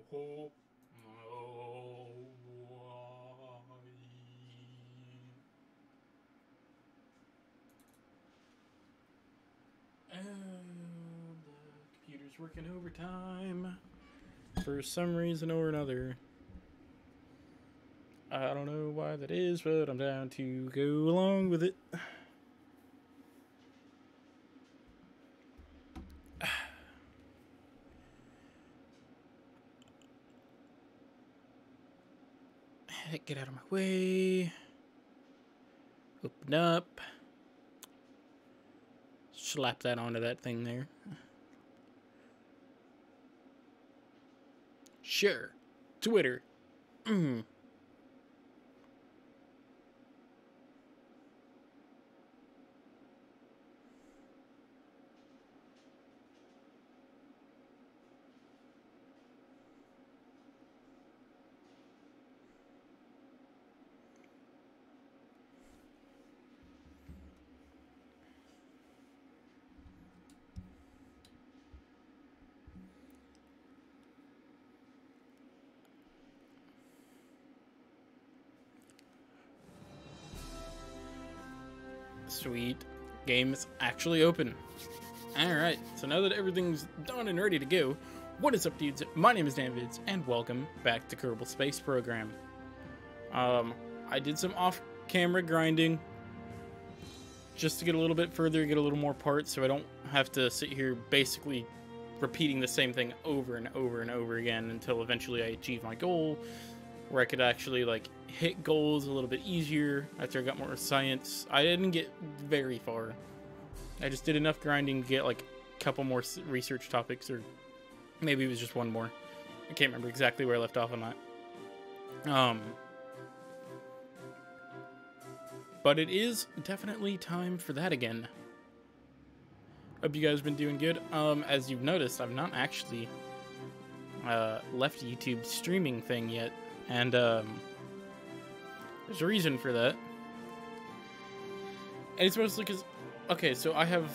And the computer's working overtime for some reason or another. I don't know why that is, but I'm down to go along with it. Get out of my way. Open up. Slap that onto that thing there. Sure. Twitter. Sweet. Game is actually open. Alright, so now that everything's done and ready to go, what is up, dudes? My name is DanVidz, and welcome back to Kerbal Space Program. I did some off-camera grinding just to get a little bit further, get a little more parts, so I don't have to sit here basically repeating the same thing over and over and over again until eventually I achieve my goal, where I could actually, like, hit goals a little bit easier after I got more science. I didn't get very far. I just did enough grinding to get, like, a couple more research topics, or maybe it was just one more. I can't remember exactly where I left off on that. But it is definitely time for that again. Hope you guys have been doing good. As you've noticed, I've not actually left YouTube's streaming thing yet. And, there's a reason for that. And it's mostly because, okay, so I have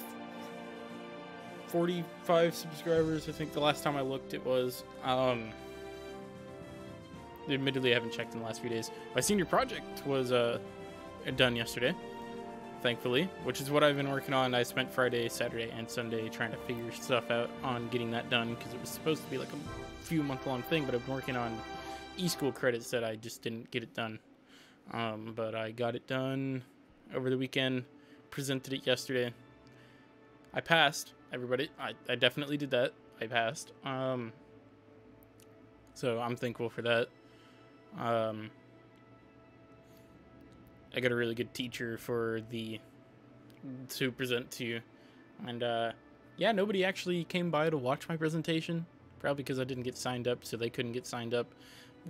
45 subscribers. I think the last time I looked it was, admittedly I haven't checked in the last few days. My senior project was, done yesterday, thankfully, which is what I've been working on. I spent Friday, Saturday, and Sunday trying to figure stuff out on getting that done, because it was supposed to be like a few month-long thing, but I've been working on e-school credits that I just didn't get it done. But I got it done over the weekend, presented it yesterday. I passed, everybody. I definitely did that. I passed. So I'm thankful for that. I got a really good teacher to present to, and yeah, nobody actually came by to watch my presentation, probably because I didn't get signed up, so they couldn't get signed up.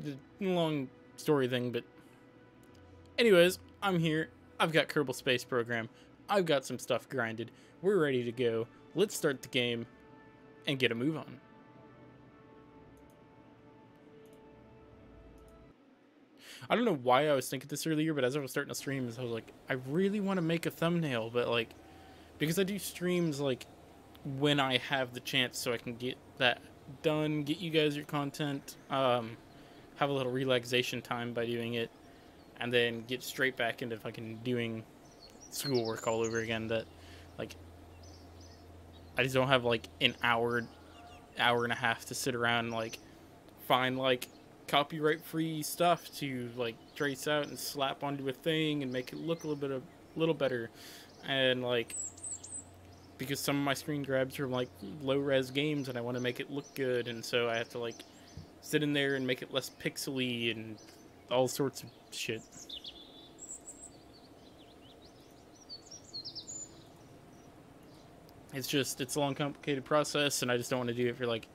The long story thing, but anyways, I'm here. I've got Kerbal Space Program. I've got some stuff grinded. We're ready to go. Let's start the game and get a move on. I don't know why I was thinking this earlier, but as I was starting to stream, I was like, I really want to make a thumbnail, but like, because I do streams like when I have the chance, so I can get that done, get you guys your content, have a little relaxation time by doing it, and then get straight back into fucking doing schoolwork all over again. That, like, I just don't have like an hour and a half to sit around and like find like copyright-free stuff to like trace out and slap onto a thing and make it look a little better. And like, because some of my screen grabs are like low-res games and I want to make it look good, and so I have to like sit in there and make it less pixely and all sorts of shit. It's a long, complicated process, and I just don't want to do it for like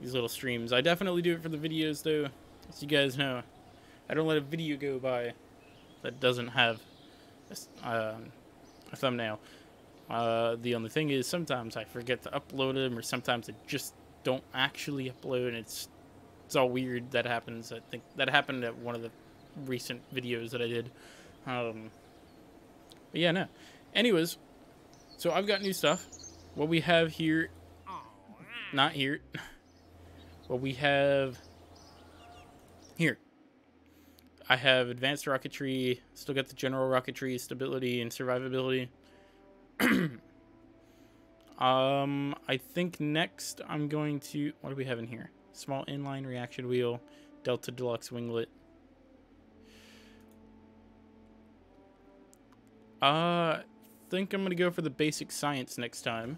these little streams. I definitely do it for the videos, though, as you guys know. I don't let a video go by that doesn't have a thumbnail. The only thing is, sometimes I forget to upload them, or sometimes I just don't actually upload, and it's all weird. That happens. I think that happened at one of the recent videos that I did. But yeah, no. Anyways, so I've got new stuff. What we have here, not here. What we have here, I have advanced rocketry, still got the general rocketry, stability, and survivability. I think next I'm going to, what do we have in here? Small inline reaction wheel, Delta Deluxe winglet. Think I'm gonna go for the basic science next time,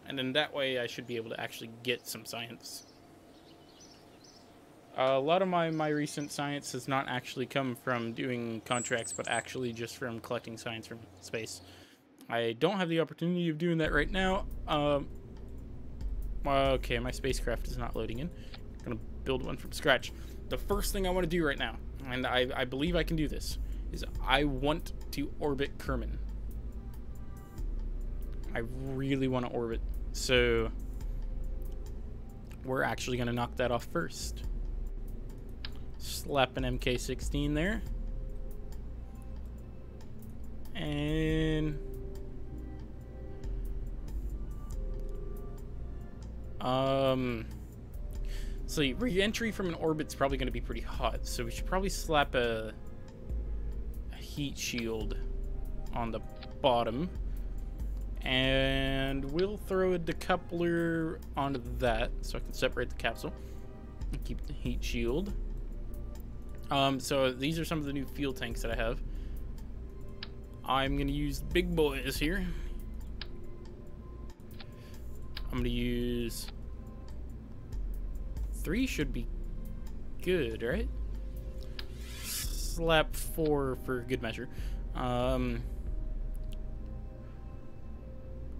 and then that way I should be able to actually get some science. A lot of my recent science has not actually come from doing contracts, but actually just from collecting science from space. I don't have the opportunity of doing that right now. Okay, my spacecraft is not loading in. I'm gonna build one from scratch. The first thing I want to do right now, and I believe I can do this, is I want to orbit Kerman. I really want to orbit. So we're actually gonna knock that off first. Slap an MK16 there. And so re-entry from an orbit's probably going to be pretty hot, so we should probably slap a heat shield on the bottom, and we'll throw a decoupler onto that so I can separate the capsule and keep the heat shield. So these are some of the new fuel tanks that I have. I'm going to use big boys here. I'm going to use 3 should be good, right? Slap 4 for good measure.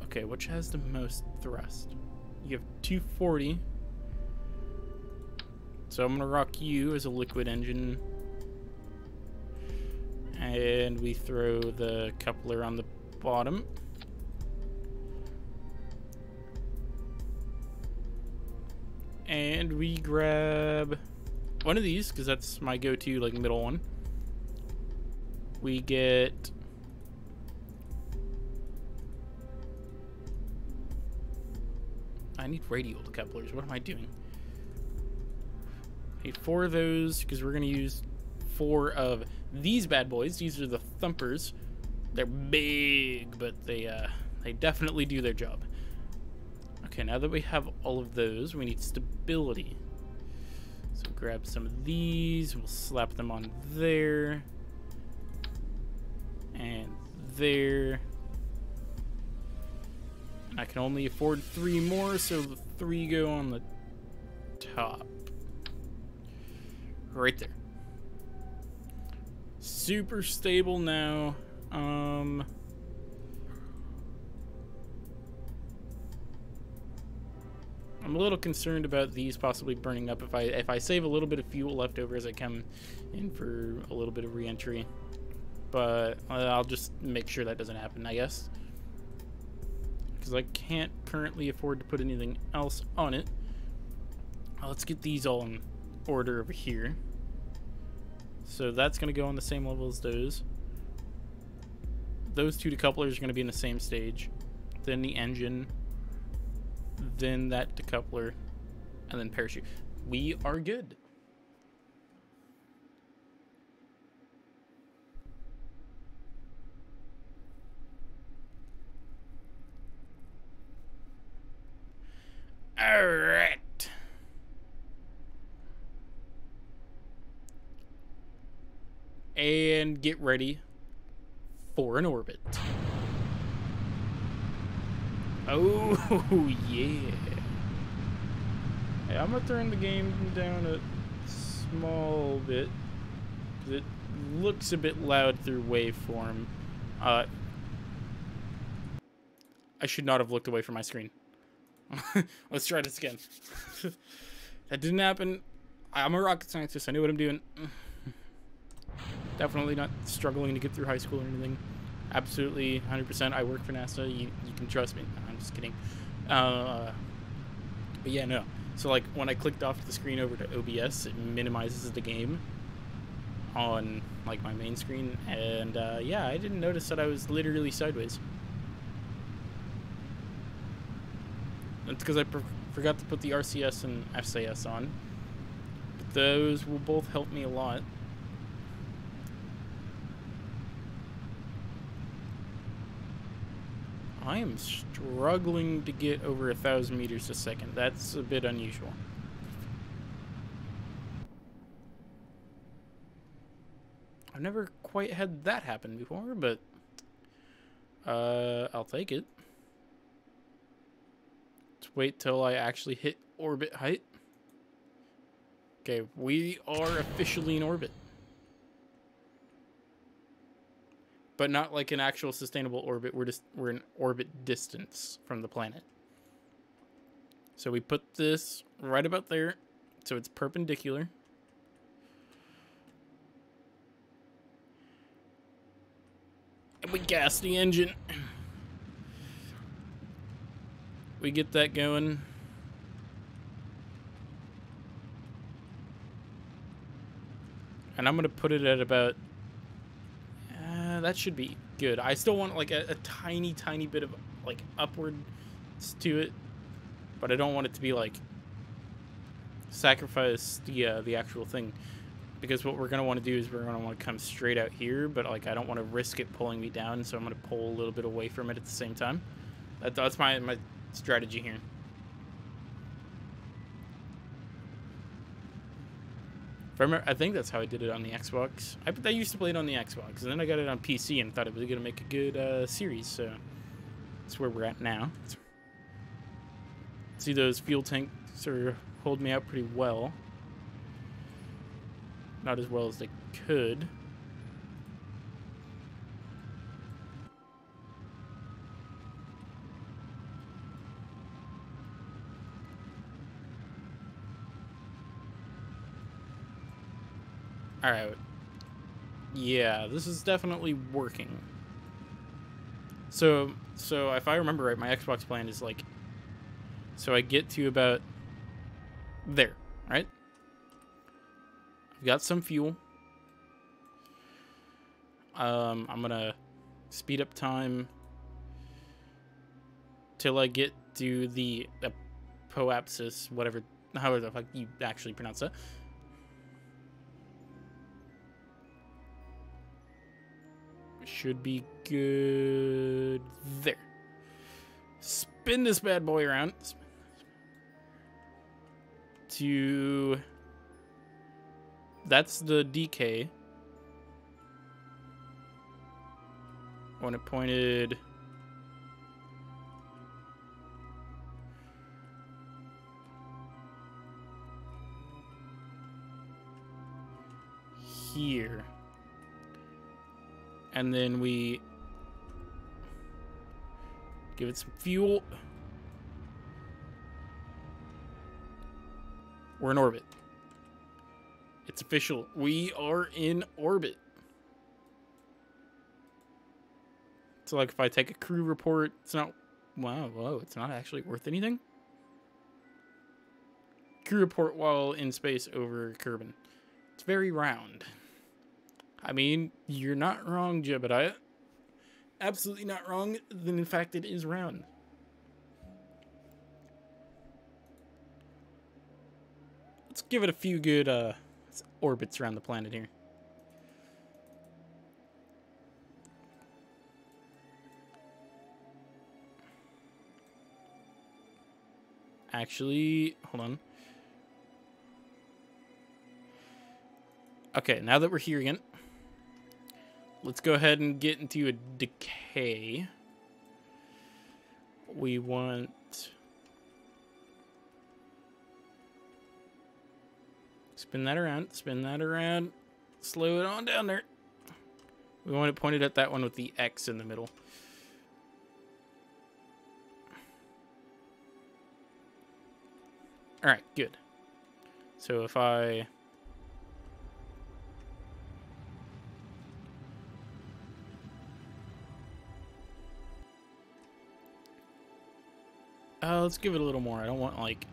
Okay, which has the most thrust? You have 240. So I'm going to rock you as a liquid engine. And we throw the coupler on the bottom. And we grab one of these, because that's my go-to, like, middle one. We get I need radial decouplers. What am I doing? Okay, 4 of those, because we're going to use 4 of these bad boys. These are the thumpers. They're big, but they definitely do their job. Okay, now that we have all of those, we need stability. So grab some of these. We'll slap them on there. And there. And I can only afford 3 more, so the 3 go on the top. Right there. Super stable now. I'm a little concerned about these possibly burning up if I save a little bit of fuel left over as I come in for a little bit of re-entry. But I'll just make sure that doesn't happen, I guess. Because I can't currently afford to put anything else on it. Let's get these all in order over here. So that's going to go on the same level as those. Those 2 decouplers are going to be in the same stage. Then the engine. Then that decoupler. And then parachute. We are good. All right. And get ready for an orbit. Oh, yeah. Hey, I'm going to turn the game down a small bit, because it looks a bit loud through waveform. I should not have looked away from my screen. Let's try this again. That didn't happen. I'm a rocket scientist. I know what I'm doing. Definitely not struggling to get through high school or anything. Absolutely, 100%. I work for NASA. You can trust me. I'm just kidding. But yeah, no. So like when I clicked off the screen over to OBS, it minimizes the game on like my main screen, and yeah, I didn't notice that I was literally sideways. That's because I Forgot to put the RCS and FCS on. But those will both help me a lot. I am struggling to get over 1,000 meters a second. That's a bit unusual. I've never quite had that happen before, but I'll take it. Let's wait till I actually hit orbit height. Okay, we are officially in orbit. But not like an actual sustainable orbit. We're in orbit distance from the planet. So we put this right about there, so it's perpendicular. And we gas the engine. We get that going. And I'm gonna put it at about that should be good. I still want like a tiny bit of like upwards to it, but I don't want it to be like sacrifice the actual thing, because what we're gonna want to do is we're gonna want to come straight out here, but like I don't want to risk it pulling me down, so I'm gonna pull a little bit away from it at the same time. That's my strategy here. I think that's how I did it on the Xbox. I used to play it on the Xbox, and then I got it on PC and thought it was going to make a good series, so that's where we're at now. See, those fuel tanks are holding me out pretty well. Not as well as they could. Alright. Yeah, this is definitely working. So if I remember right, my Xbox plan is like, so I get to about there, right? I've got some fuel. I'm gonna speed up time till I get to the apoapsis, whatever, however the fuck you actually pronounce that. Should be good there. Spin this bad boy around to, that's the DK. I want it pointed here. And then we give it some fuel. We're in orbit. It's official. We are in orbit. So like if I take a crew report, it's not, wow, whoa, it's not actually worth anything. Crew report while in space over Kerbin. It's very round. I mean, you're not wrong, Jebediah. Absolutely not wrong. Then, in fact, it is round. Let's give it a few good orbits around the planet here. Actually, hold on. Okay, now that we're here again, let's go ahead and get into a decay. We want... spin that around, slow it on down there. We want it pointed at that one with the X in the middle. Alright, good. So if I... let's give it a little more. I don't want, like,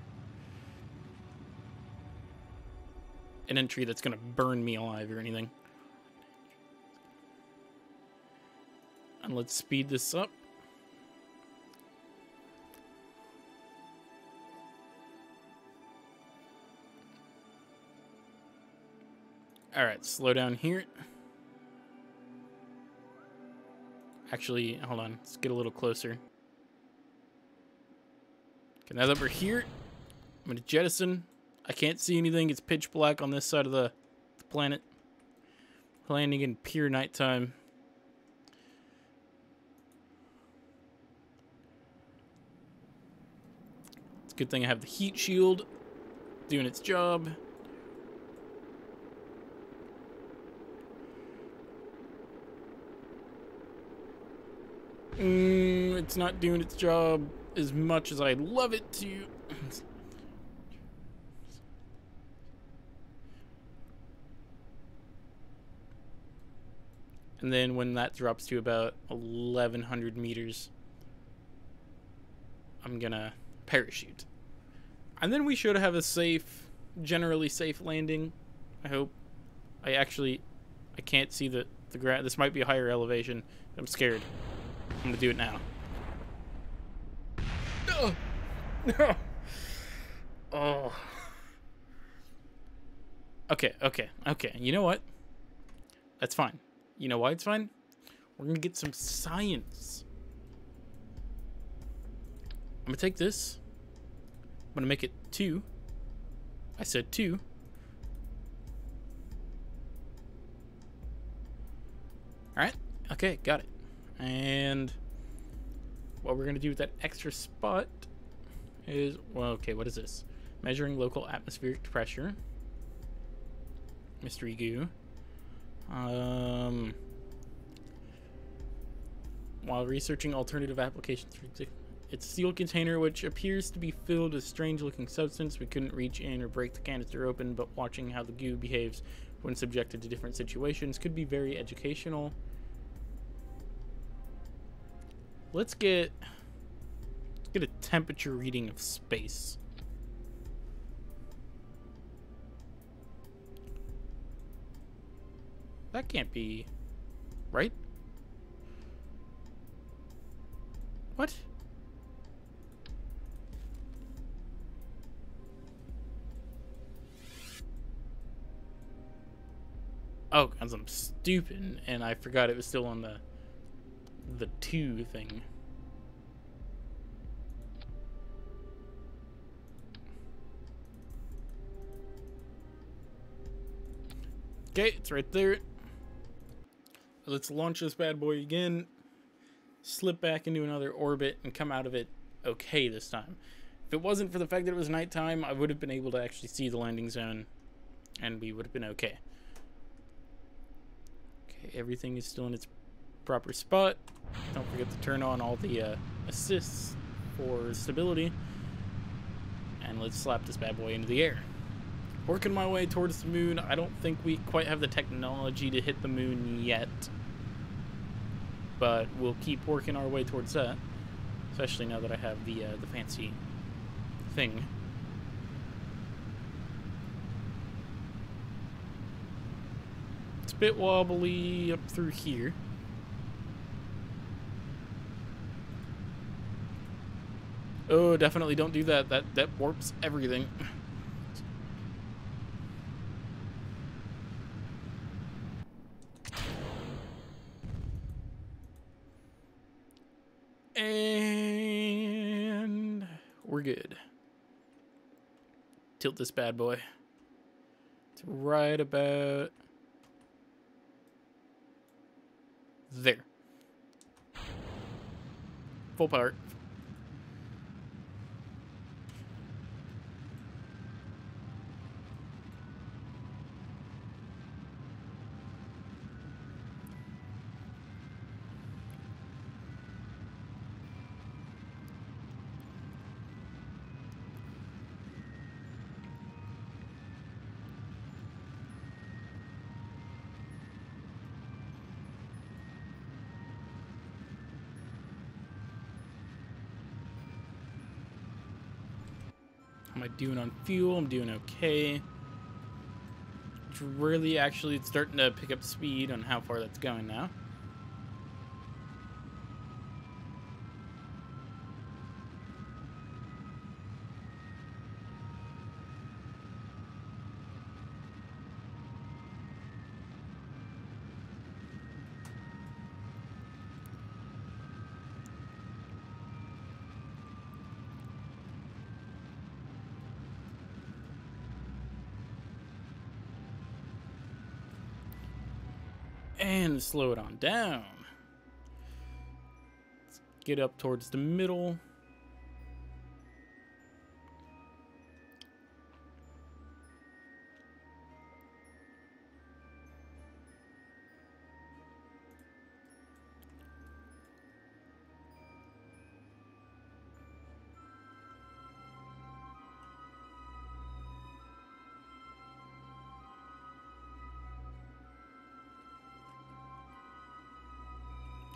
an entry that's gonna burn me alive or anything. And let's speed this up. Alright, slow down here. Actually, hold on. Let's get a little closer. Okay, now that we're here, I'm going to jettison. I can't see anything. It's pitch black on this side of the planet. Landing in pure nighttime. It's a good thing I have the heat shield doing its job. It's not doing its job as much as I'd love it to. And then when that drops to about 1,100 meters, I'm gonna parachute. And then we should have a safe, generally safe landing, I hope. I can't see the ground. This might be a higher elevation. I'm scared. I'm gonna do it now. No! No! Oh. Okay. You know what? That's fine. You know why it's fine? We're gonna get some science. I'm gonna take this. I'm gonna make it 2. I said 2. Alright. Okay, got it. And what we're gonna do with that extra spot is, well, okay, what is this? Measuring local atmospheric pressure. Mystery goo. While researching alternative applications for it's a sealed container which appears to be filled with strange looking substance. We couldn't reach in or break the canister open, but watching how the goo behaves when subjected to different situations could be very educational. Let's get a temperature reading of space. That can't be right. What? Oh, because I'm stupid and I forgot it was still on the 2 thing. Okay, it's right there. Let's launch this bad boy again. Slip back into another orbit and come out of it okay this time. If it wasn't for the fact that it was nighttime, I would have been able to actually see the landing zone and we would have been okay. Okay, everything is still in its proper spot. Don't forget to turn on all the assists for stability. And let's slap this bad boy into the air. Working my way towards the moon. I don't think we quite have the technology to hit the moon yet. But we'll keep working our way towards that. Especially now that I have the fancy thing. It's a bit wobbly up through here. Oh, definitely don't do that. That warps everything. And we're good. Tilt this bad boy. It's right about there. Full power. How am I doing on fuel? I'm doing okay. It's really actually starting to pick up speed on how far that's going now. And slow it on down. Let's get up towards the middle.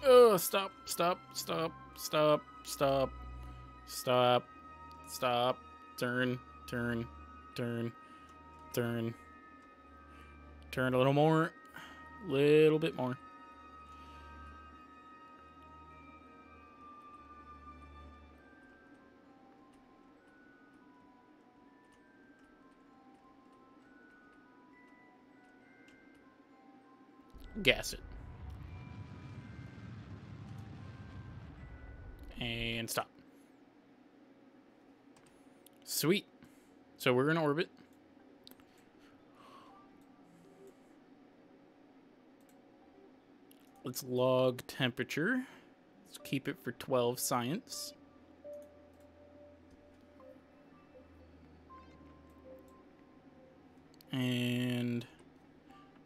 Oh, stop, stop, stop, stop, stop, stop, stop, turn, turn, turn, turn, turn a little more, little bit more. Gas it. And stop. Sweet. So we're in orbit. Let's log temperature. Let's keep it for 12 science. And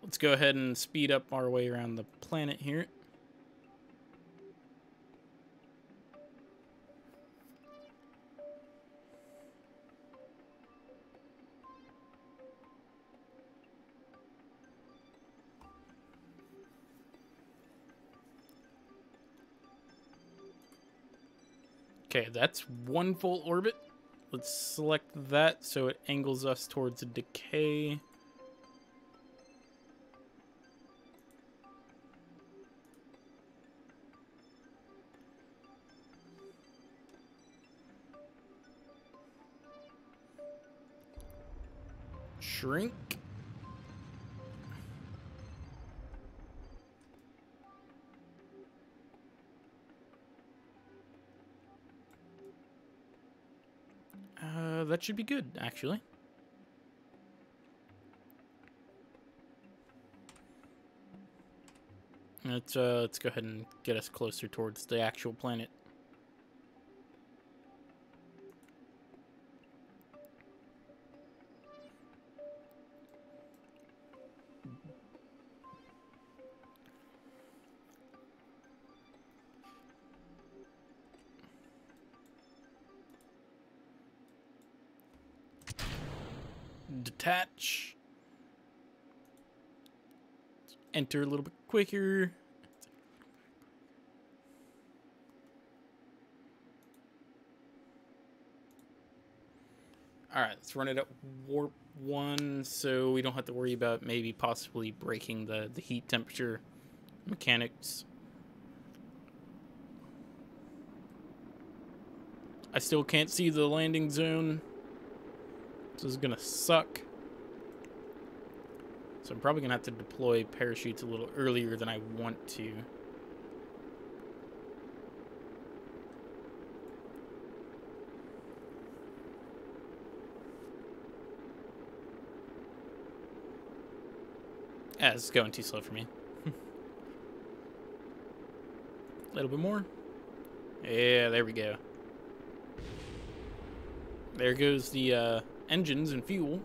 let's go ahead and speed up our way around the planet here. Okay, that's one full orbit. Let's select that so it angles us towards a decay. Shrink. That should be good, actually. Let's go ahead and get us closer towards the actual planet. Detach. Enter a little bit quicker. All right, let's run it at warp 1 so we don't have to worry about maybe possibly breaking the heat temperature mechanics. I still can't see the landing zone. This is gonna suck. So I'm probably gonna have to deploy parachutes a little earlier than I want to. Ah, this is going too slow for me. A little bit more. Yeah, there we go. There goes the engines and fuel.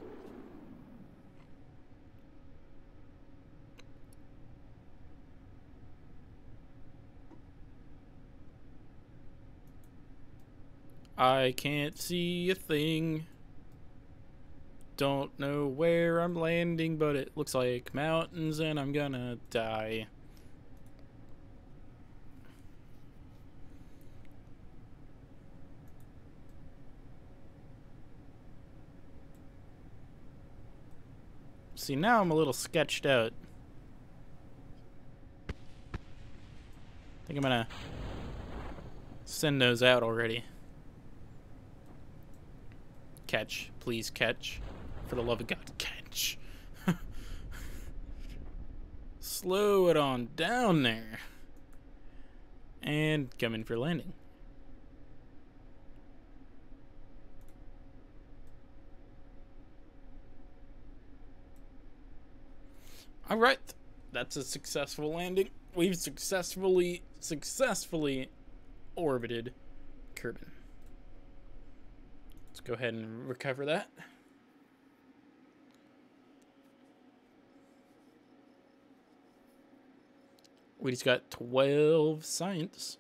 I can't see a thing. Don't know where I'm landing, but it looks like mountains and I'm gonna die. See, now I'm a little sketched out. I think I'm gonna send those out already. Catch. Please catch. For the love of God, catch. Slow it on down there. And come in for landing. All right. That's a successful landing. We've successfully orbited Kerbin. Let's go ahead and recover that. We just got 12 science.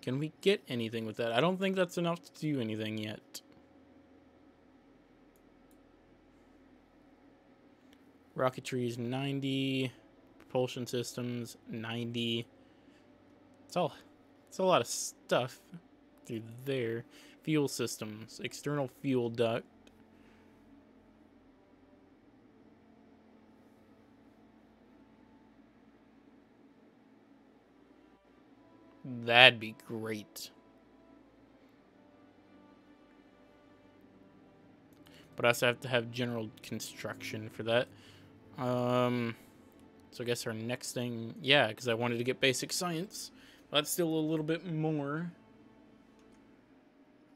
Can we get anything with that? I don't think that's enough to do anything yet. Rocketry is 90. Propulsion systems, 90. It's a lot of stuff through there. Fuel systems, external fuel duct. That'd be great. But I also have to have general construction for that. So I guess our next thing, yeah, because I wanted to get basic science. That's still a little bit more.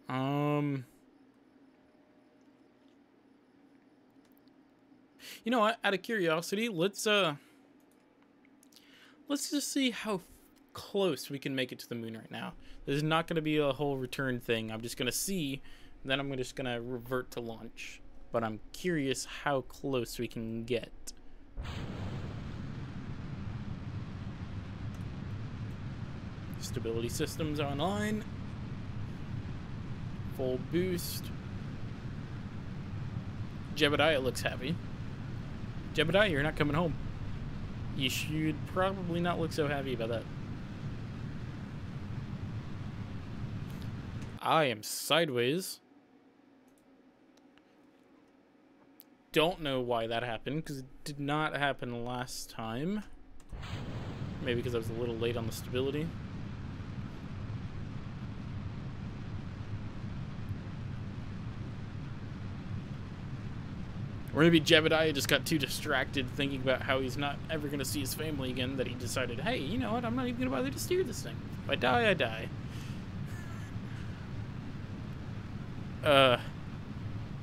You know what? Out of curiosity, let's just see how close we can make it to the moon right now. There's not going to be a whole return thing. I'm just going to see, then I'm just going to revert to launch. But I'm curious how close we can get. Stability systems online. Full boost. Jebediah looks happy. Jebediah, you're not coming home. You should probably not look so happy about that. I am sideways. Don't know why that happened, because it did not happen last time. Maybe because I was a little late on the stability. Or maybe Jebediah just got too distracted thinking about how he's not ever going to see his family again that he decided, hey, you know what, I'm not even going to bother to steer this thing. If I die, I die.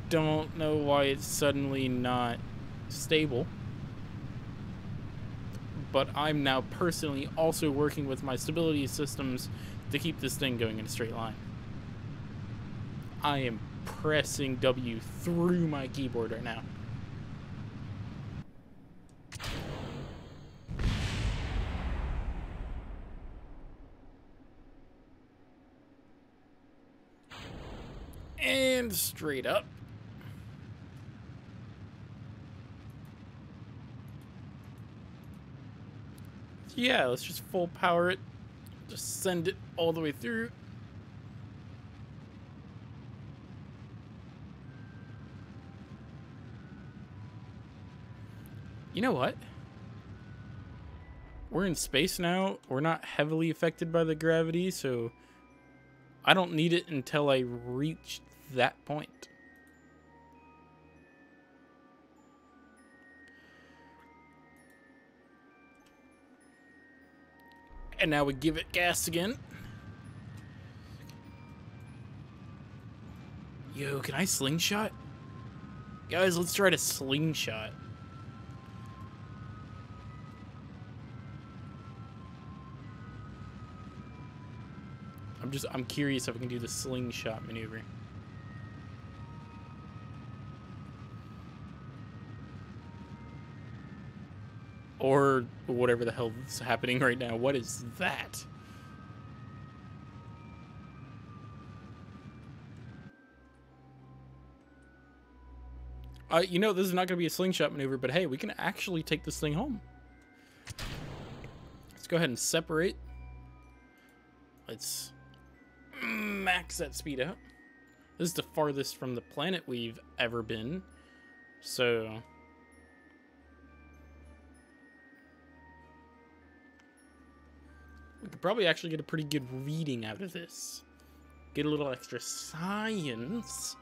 Don't know why it's suddenly not stable. But I'm now personally also working with my stability systems to keep this thing going in a straight line. I am pressing W through my keyboard right now. And straight up. Yeah, let's just full power it. Just send it all the way through. You know what? We're in space now. We're not heavily affected by the gravity, so I don't need it until I reach that point. And now we give it gas again. Yo, can I slingshot? Guys, let's try to slingshot. I'm curious if I can do the slingshot maneuver. Or whatever the hell is happening right now. What is that? You know, this is not going to be a slingshot maneuver, but hey, we can actually take this thing home. Let's go ahead and separate. Let's max that speed out. This is the farthest from the planet we've ever been. So we could probably actually get a pretty good reading out of this. Get a little extra science.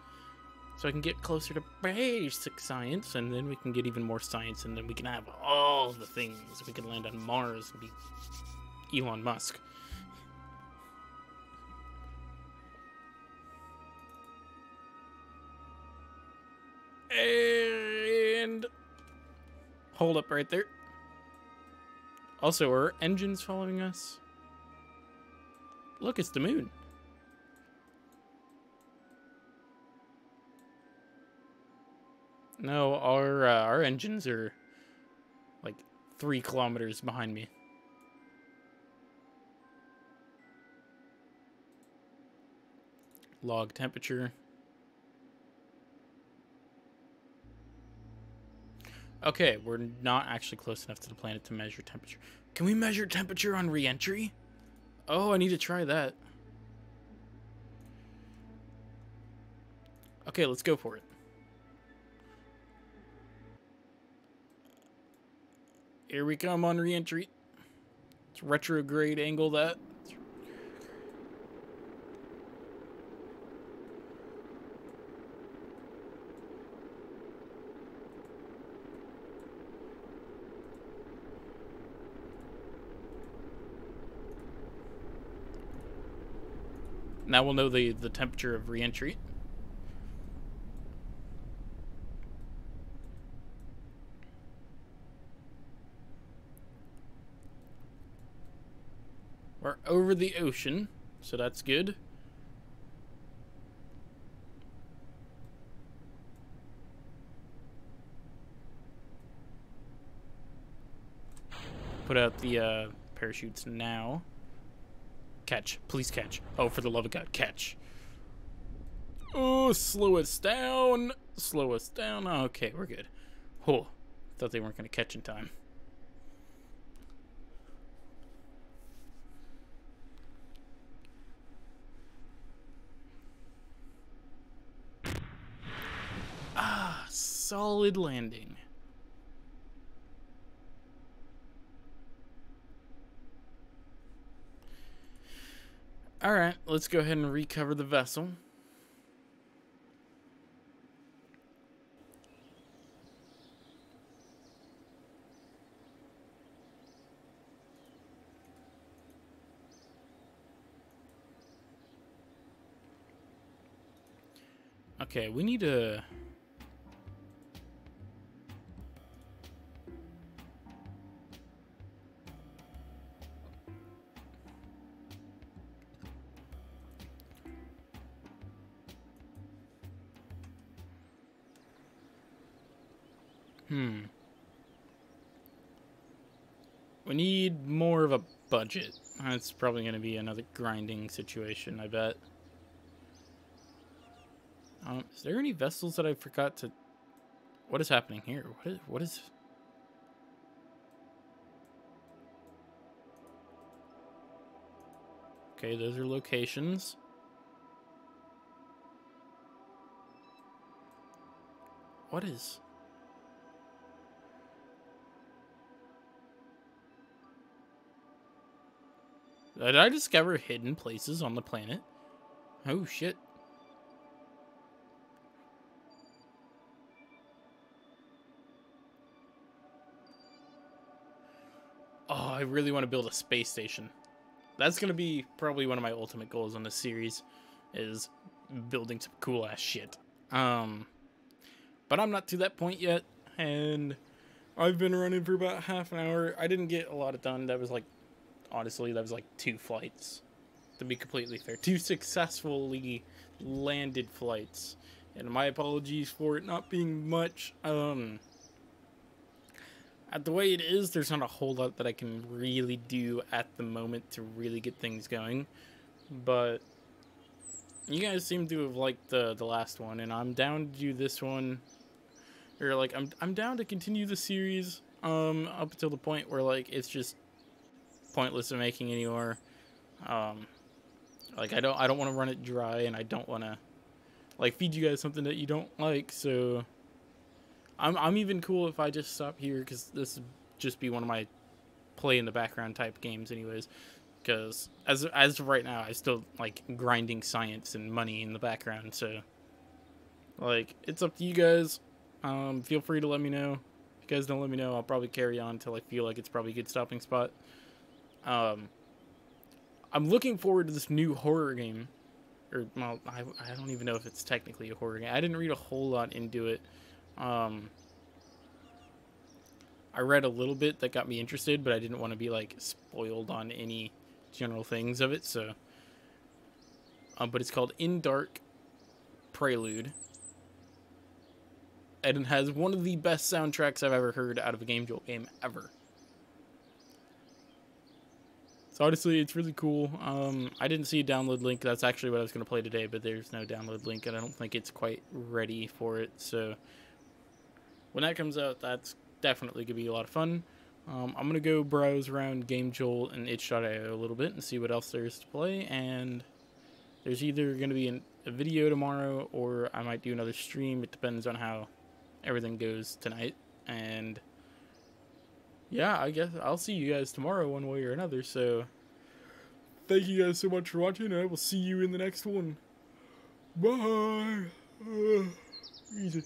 So I can get closer to basic science, and then we can get even more science, and then we can have all the things. We can land on Mars and be Elon Musk. Hold up right there. Also, are engines following us? Look, it's the moon. No, our engines are like 3 kilometers behind me. Log temperature. Okay, we're not actually close enough to the planet to measure temperature. Can we measure temperature on re-entry? Oh, I need to try that. Okay, let's go for it. Here we come on re-entry. Let's retrograde angle that. Now we'll know the temperature of re-entry. We're over the ocean, so that's good. Put out the parachutes now. Catch. Please catch. Oh, for the love of God, catch. Oh, slow us down. Slow us down. Okay, we're good. Oh, thought they weren't going to catch in time. Ah, solid landing. Alright, let's go ahead and recover the vessel. Okay, we need to... We need more of a budget. That's probably going to be another grinding situation, I bet. Is there any vessels that I forgot to... What is happening here? What is... Okay, those are locations. What is... Did I discover hidden places on the planet? Oh, shit. Oh, I really want to build a space station. That's going to be probably one of my ultimate goals on this series, is building some cool-ass shit. But I'm not to that point yet, and I've been running for about half an hour. I didn't get a lot done. That was like, honestly, that was like 2 flights, to be completely fair. 2 successfully landed flights. And my apologies for it not being much. At the way it is, there's not a whole lot that I can really do at the moment to really get things going. But you guys seem to have liked the last one, and I'm down to do this one. Or like I'm down to continue the series up until the point where like it's just pointless of making anymore. Like I don't want to run it dry, and I don't want to like feed you guys something that you don't like, so I'm even cool if I just stop here, because this would just be one of my play in the background type games anyways, because as of right now I still like grinding science and money in the background, so like it's up to you guys. Feel free to let me know. If you guys don't let me know, I'll probably carry on until I feel like it's probably a good stopping spot. I'm looking forward to this new horror game, or well, I don't even know if it's technically a horror game. I didn't read a whole lot into it. I I read a little bit that got me interested, but I didn't want to be like spoiled on any general things of it. So, but it's called In Dark Prelude, and it has one of the best soundtracks I've ever heard out of a Game Jolt game ever. So honestly, it's really cool. I didn't see a download link. That's actually what I was going to play today, but there's no download link, and I don't think it's quite ready for it. So when that comes out, that's definitely going to be a lot of fun. I'm going to go browse around Game Jolt and itch.io a little bit and see what else there is to play. And there's either going to be a video tomorrow, or I might do another stream. It depends on how everything goes tonight. And yeah, I guess I'll see you guys tomorrow one way or another. So thank you guys so much for watching, and I will see you in the next one. Bye. Easy.